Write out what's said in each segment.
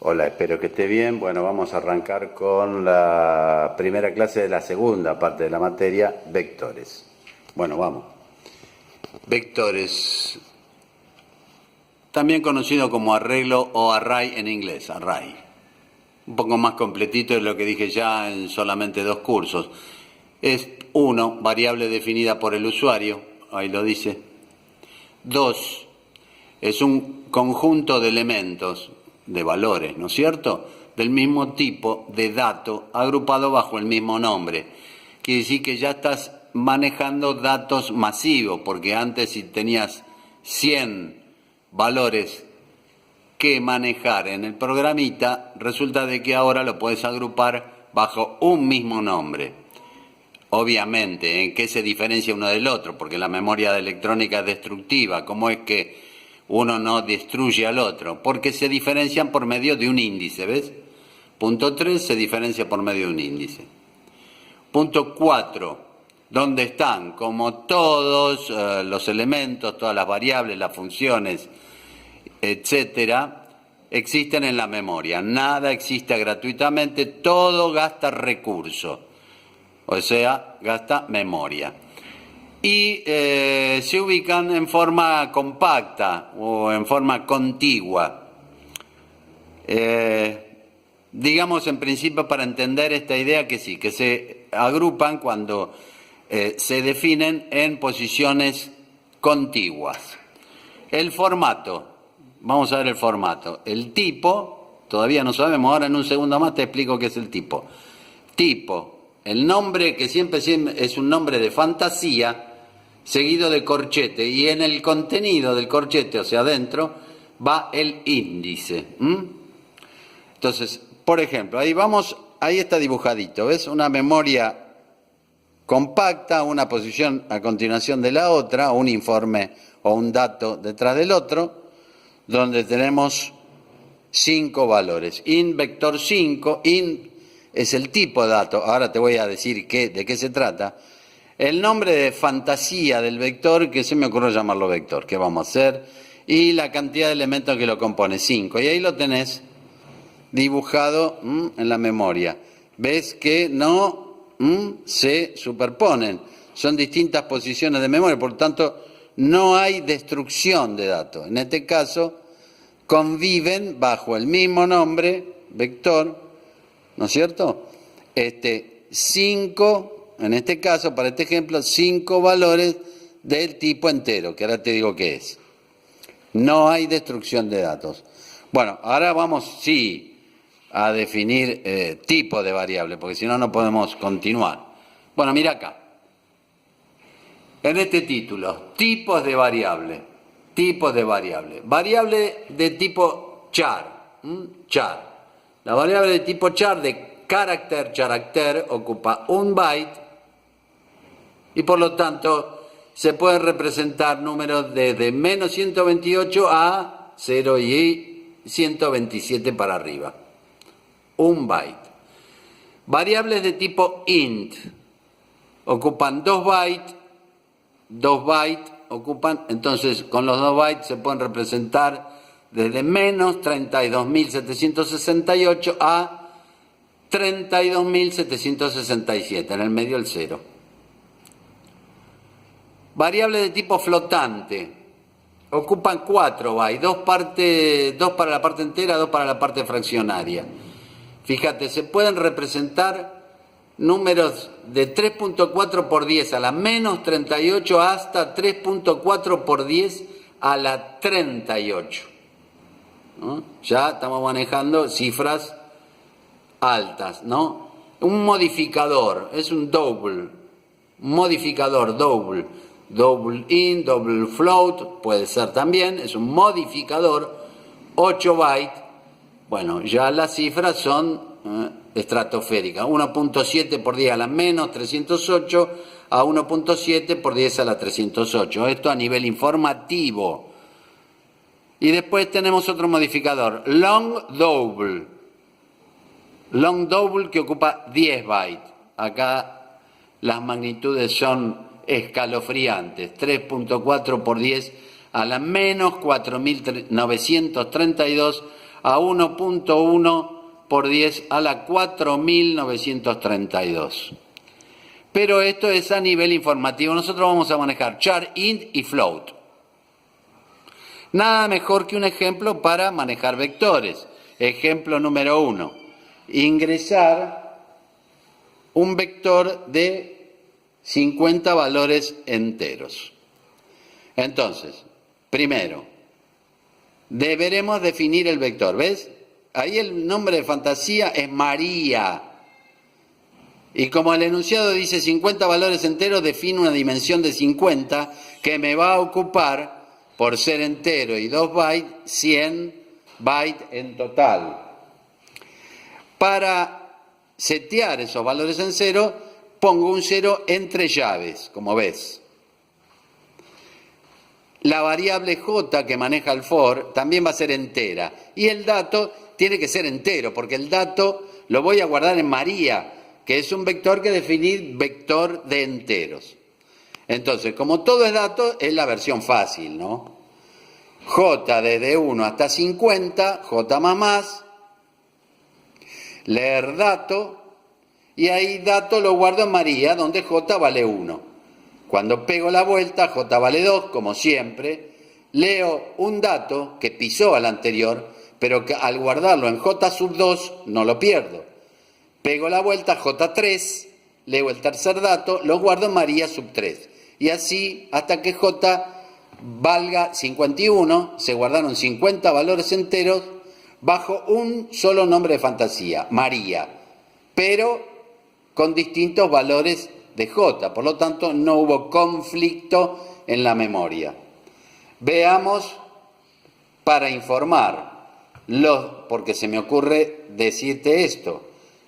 Hola, espero que esté bien. Bueno, vamos a arrancar con la primera clase de la segunda parte de la materia, vectores. Bueno, vamos. Vectores, también conocido como arreglo o array en inglés, array. Un poco más completito de lo que dije ya en solamente 2 cursos. Es 1, variable definida por el usuario, ahí lo dice. 2, es un conjunto de elementos, de valores, ¿no es cierto?, del mismo tipo de dato agrupado bajo el mismo nombre. Quiere decir que ya estás manejando datos masivos, porque antes si tenías 100 valores que manejar en el programita, resulta de que ahora lo puedes agrupar bajo un mismo nombre. Obviamente, ¿en qué se diferencia uno del otro? Porque la memoria electrónica es destructiva. ¿Cómo es que uno no destruye al otro? Porque se diferencian por medio de un índice, ¿ves? Punto 3 se diferencia por medio de un índice. Punto 4, ¿dónde están? Como todos los elementos, todas las variables, las funciones, etcétera, existen en la memoria. Nada existe gratuitamente, todo gasta recursos, o sea, gasta memoria. Y se ubican en forma compacta o en forma contigua. Digamos en principio para entender esta idea que sí, que se agrupan cuando se definen en posiciones contiguas. El formato, vamos a ver el formato. El tipo, todavía no sabemos, ahora en un segundo más te explico qué es el tipo. Tipo, el nombre que siempre es un nombre de fantasía, seguido de corchete, y en el contenido del corchete, o sea, adentro, va el índice. Entonces, por ejemplo, ahí está dibujadito, ¿ves? Una memoria compacta, una posición a continuación de la otra, un informe o un dato detrás del otro, donde tenemos 5 valores. Int vector 5, int es el tipo de dato, ahora te voy a decir de qué se trata. El nombre de fantasía del vector, que se me ocurrió llamarlo vector, ¿qué vamos a hacer? Y la cantidad de elementos que lo compone, 5. Y ahí lo tenés dibujado en la memoria. Ves que no se superponen, son distintas posiciones de memoria, por lo tanto no hay destrucción de datos. En este caso conviven bajo el mismo nombre, vector, ¿no es cierto? 5, en este caso, para este ejemplo, 5 valores del tipo entero, que ahora te digo qué es. No hay destrucción de datos. Bueno, ahora vamos, sí, a definir tipo de variable, porque si no, no podemos continuar. Bueno, mira acá. En este título, tipos de variable. Tipos de variable. Variable de tipo char. Char. La variable de tipo char de carácter ocupa 1 byte y por lo tanto se pueden representar números desde menos 128 a 0 y 127 para arriba. 1 byte. Variables de tipo int ocupan 2 bytes. 2 bytes ocupan, entonces con los 2 bytes se pueden representar desde menos 32.768 a 32.767, en el medio el 0. Variables de tipo flotante ocupan 4 bytes, 2 para la parte entera, 2 para la parte fraccionaria. Fíjate, se pueden representar números de 3.4 por 10 a la menos 38 hasta 3.4 por 10 a la 38. ¿No? Ya estamos manejando cifras altas, ¿no? Un modificador, es un double, modificador double, double int, double float, puede ser también, es un modificador, 8 bytes, bueno, ya las cifras son estratosféricas, 1.7 por 10 a la menos 308 a 1.7 por 10 a la 308, esto a nivel informativo. Y después tenemos otro modificador, long double que ocupa 10 bytes. Acá las magnitudes son escalofriantes, 3.4 por 10 a la menos 4.932 a 1.1 por 10 a la 4932. Pero esto es a nivel informativo. Nosotros vamos a manejar char, int y float. Nada mejor que un ejemplo para manejar vectores. Ejemplo número 1. Ingresar un vector de 50 valores enteros. Entonces, primero, deberemos definir el vector. ¿Ves? Ahí el nombre de fantasía es María. Y como el enunciado dice 50 valores enteros, define una dimensión de 50 que me va a ocupar, por ser entero y 2 bytes, 100 bytes en total. Para setear esos valores en cero, pongo un 0 entre llaves, como ves. La variable j que maneja el for también va a ser entera. Y el dato tiene que ser entero, porque el dato lo voy a guardar en María, que es un vector que definir vector de enteros. Entonces, como todo es dato, es la versión fácil, ¿no? J desde 1 hasta 50, J más, leer dato, y ahí dato lo guardo en María, donde J vale 1. Cuando pego la vuelta, J vale 2, como siempre, leo un dato que pisó al anterior, pero que al guardarlo en J sub 2 no lo pierdo. Pego la vuelta, J3, leo el tercer dato, lo guardo en María sub 3. Y así hasta que J valga 51, se guardaron 50 valores enteros bajo un solo nombre de fantasía, María, pero con distintos valores de J. Por lo tanto, no hubo conflicto en la memoria. Veamos, para informar, porque se me ocurre decirte esto.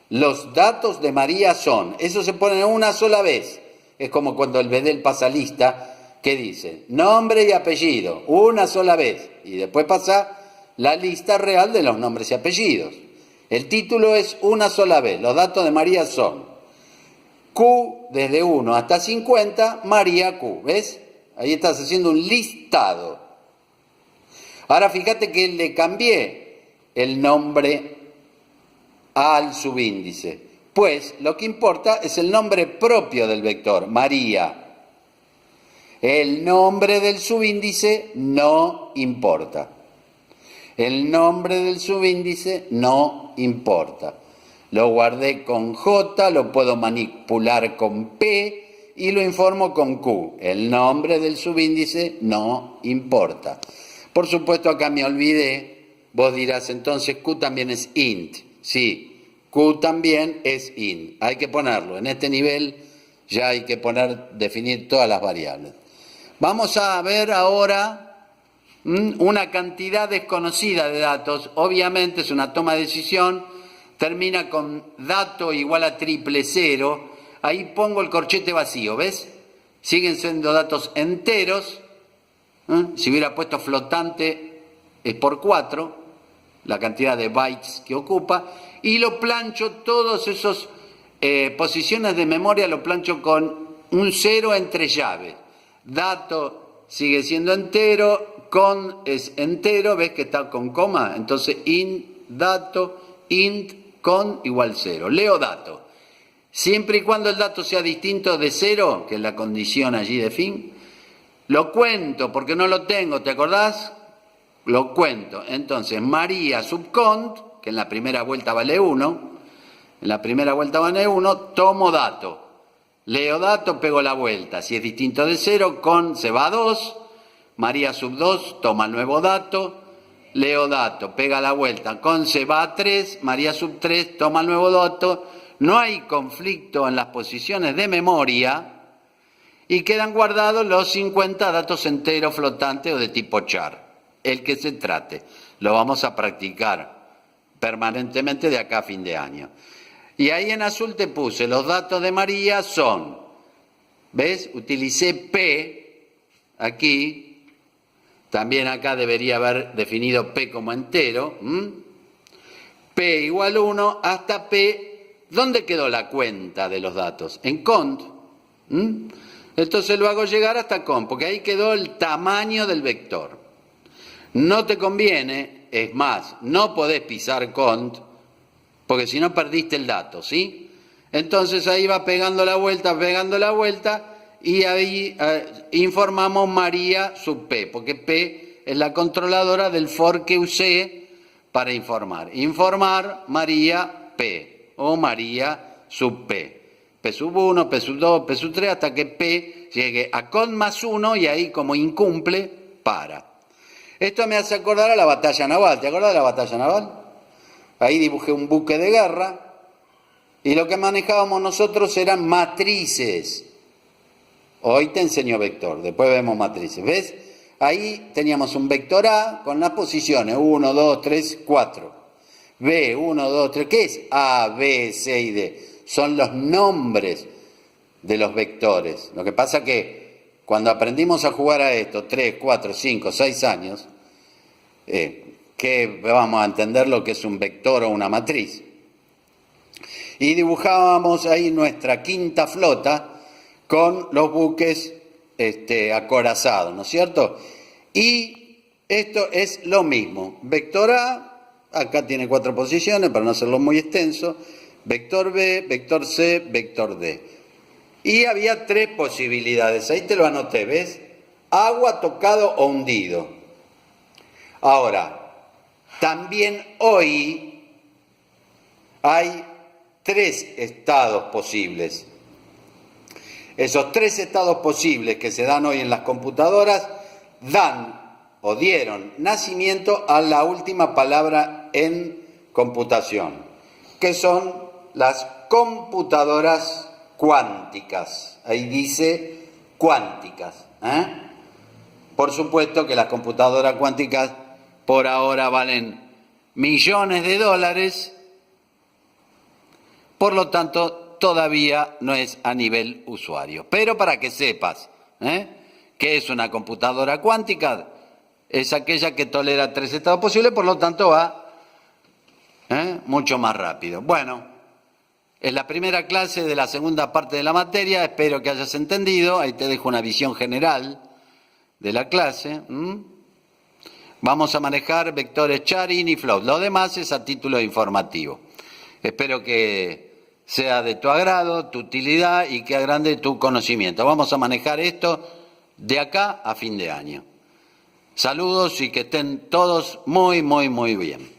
Los datos de María son, eso se pone una sola vez, es como cuando el Bedel pasa lista, que dice nombre y apellido, una sola vez, y después pasa la lista real de los nombres y apellidos. El título es una sola vez, los datos de María son Q desde 1 hasta 50, María Q, ¿ves? Ahí estás haciendo un listado. Ahora fíjate que le cambié el nombre al subíndice, pues lo que importa es el nombre propio del vector, María. El nombre del subíndice no importa. El nombre del subíndice no importa. Lo guardé con J, lo puedo manipular con P y lo informo con Q. El nombre del subíndice no importa. Por supuesto, acá me olvidé. Vos dirás, entonces Q también es int. Sí, Q también es int. Hay que ponerlo. En este nivel ya hay que definir todas las variables. Vamos a ver ahora una cantidad desconocida de datos. Obviamente es una toma de decisión. Termina con dato igual a 000. Ahí pongo el corchete vacío, ¿ves? Siguen siendo datos enteros. Si hubiera puesto flotante es por 4, la cantidad de bytes que ocupa. Y lo plancho, todos esos posiciones de memoria lo plancho con un 0 entre llaves. Dato sigue siendo entero, con es entero, ves que está con coma, entonces int dato, int con igual 0. Leo dato. Siempre y cuando el dato sea distinto de 0, que es la condición allí de fin, lo cuento porque no lo tengo, ¿te acordás? Lo cuento. Entonces, María subcont, que en la primera vuelta vale 1, tomo dato. Leo dato, pego la vuelta. Si es distinto de 0, con se va a 2. María sub 2, toma nuevo dato. Leo dato, pega la vuelta. Con se va a 3. María sub 3, toma nuevo dato. No hay conflicto en las posiciones de memoria. Y quedan guardados los 50 datos enteros flotantes o de tipo char. El que se trate. Lo vamos a practicar permanentemente de acá a fin de año. Y ahí en azul te puse, los datos de María son, ¿ves? Utilicé P aquí, también acá debería haber definido P como entero, P igual 1 hasta P, ¿dónde quedó la cuenta de los datos? En cont, entonces lo hago llegar hasta cont, porque ahí quedó el tamaño del vector. No te conviene es más, no podés pisar cont, porque si no perdiste el dato, ¿sí? Entonces ahí va pegando la vuelta, y ahí informamos María sub P, porque P es la controladora del for que usé para informar. Informar María P, o María sub P. P sub 1, P sub 2, P sub 3, hasta que P llegue a cont más 1, y ahí como incumple, para. Esto me hace acordar a la batalla naval. ¿Te acuerdas de la batalla naval? Ahí dibujé un buque de guerra, y lo que manejábamos nosotros eran matrices. Hoy te enseño vector, después vemos matrices. ¿Ves? Ahí teníamos un vector A con las posiciones 1, 2, 3, 4. B, 1, 2, 3. ¿Qué es A, B, C y D? Son los nombres de los vectores. Lo que pasa que cuando aprendimos a jugar a esto, 3, 4, 5, 6 años, que vamos a entender lo que es un vector o una matriz. Y dibujábamos ahí nuestra quinta flota con los buques acorazados, ¿no es cierto? Y esto es lo mismo. Vector A, acá tiene 4 posiciones para no hacerlo muy extenso. Vector B, vector C, vector D. Y había 3 posibilidades, ahí te lo anoté, ¿ves? Agua, tocado o hundido. Ahora, también hoy hay 3 estados posibles. Esos 3 estados posibles que se dan hoy en las computadoras dan o dieron nacimiento a la última palabra en computación, que son las computadoras cuánticas. Ahí dice cuánticas. Por supuesto que las computadoras cuánticas por ahora valen millones de dólares, por lo tanto todavía no es a nivel usuario. Pero para que sepas, ¿qué es una computadora cuántica? Es aquella que tolera 3 estados posibles, por lo tanto va mucho más rápido. Bueno, es la primera clase de la segunda parte de la materia, espero que hayas entendido, ahí te dejo una visión general de la clase. Vamos a manejar vectores Charin y float, lo demás es a título informativo. Espero que sea de tu agrado, tu utilidad y que agrande tu conocimiento. Vamos a manejar esto de acá a fin de año. Saludos y que estén todos muy, muy, muy bien.